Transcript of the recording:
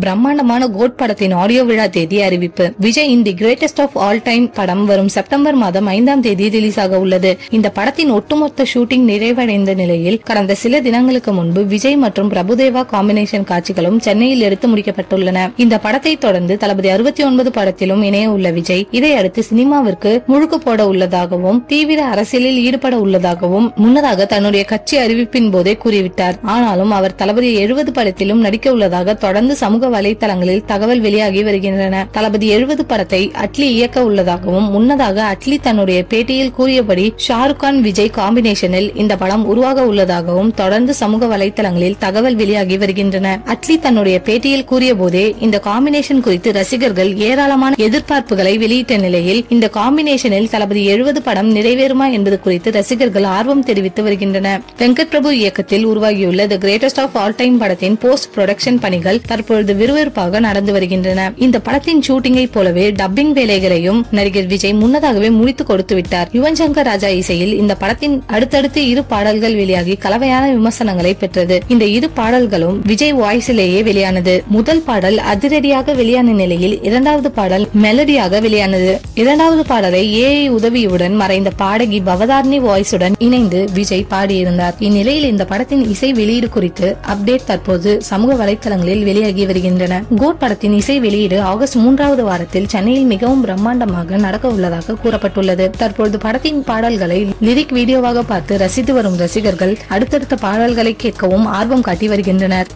பிரம்மாண்டமான கோட் படத்தின் ஆடியோ விழா தேதி அறிவிப்பு. விஜயின் the greatest of all time படம் வரும் செப்டம்பர் மாதம் 5ஆம் தேதி ரிலீஸ் ஆக உள்ளது. இந்த படத்தின் ஒட்டுமொத்த ஷூட்டிங் நிறைவடைந்த நிலையில் கடந்த சில தினங்களுக்கு முன்பு விஜய் மற்றும் பிரபுதேவா காம்பினேஷன் காட்சிகளும் சென்னையில் எடுத்து முடிக்கப்பட்டுள்ளன. இந்த படத்தை தொடர்ந்து தளபதி 69 படத்திலும் இணைய உள்ள விஜய் இதையடுத்து சினிமாவிற்கு முழுக்கு போட உள்ளதாகவும் தீவிர அரசியலில் ஈடுபட உள்ளதாகவும் முன்னதாக தன்னுடைய கட்சி அறிவிப்பின் போதே கூறிவிட்டார். ஆனாலும் அவர் தளபதி 70 படத்திலும் நடிக்க உள்ளதாக தொடர்ந்து சமூக வலைதளங்களில் தகவல் வெளியாகி வருகின்றன. தளபதி 70 படத்தை அட்லி இயக்க உள்ளதாகவும் முன்னதாக அட்லி தன்னுடைய பேட்டியில் கூறியபடி ஷாருக் கான் விஜய் காம்பினேஷனில் இந்த படம் உருவாக உள்ளதாகவும் தொடர்ந்து சமூக வலைதளங்களில் தகவல் வெளியாகி வருகின்றன. அட்லி தன்னுடைய பேட்டியில் கூறிய போதே இந்த காம்பினேஷன் குறித்து ரசிகர்கள் ஏராளமான எதிர்பார்ப்புகளை வெளியிட்ட நிலையில் இந்த காம்பினேஷனில் தளபதி 70 படம் நிறைவேறுமா என்பது குறித்து ரசிகர்கள் ஆர்வம் தெரிவித்து வருகின்றனர். வெங்கட் பிரபு இயக்கத்தில் உருவாகியுள்ள the greatest of all time படத்தின் போஸ்ட் புரொடக்ஷன் பணிகள் தற்பொழுது விறுவிறுப்பாக நடந்து வருகின்றன. இந்த படத்தின் ஷூட்டிங்கை போலவே டப்பிங் வேலைகளையும் நடிகர் விஜய் முன்னதாகவே முடித்து கொடுத்து விட்டார். யுவன் சங்கர் ராஜா இசையில் இந்த படத்தின் அடுத்தடுத்து 2 பாடல்கள் வெளியாகி கலவையான விமர்சனங்களை பெற்றது. இந்த 2 பாடல்களும் விஜய் வாய்ஸிலேயே வெளியானது. முதல் பாடல் அதிரடியாக வெளியான நிலையில் 2வது பாடல் மெலடியாக வெளியானது. 2வது பாடலை ஏஐ உதவியுடன் மறைந்த பாடகி பவதாரணி வாய்ஸுடன் இணைந்து விஜய் பாடியிருந்தார். இந்நிலையில் இந்த படத்தின் இசை வெளியீடு குறித்து அப்டேட் தற்போது சமூக வலைதளங்களில் வெளியாகி வருகின்றன. கோட் படத்தின் இசை வெளியீடு ஆகஸ்ட் 3வது வாரத்தில் சென்னையில் மிகவும் பிரம்மாண்டமாக நடக்க உள்ளதாக கூறப்பட்டுள்ளது. தற்போது படத்தின் பாடல்களை லிரிக் வீடியோவாக பார்த்து ரசித்து வரும் ரசிகர்கள் அடுத்தடுத்த பாடல்களை கேட்கவும் ஆர்வம் காட்டி வருகின்றனர்.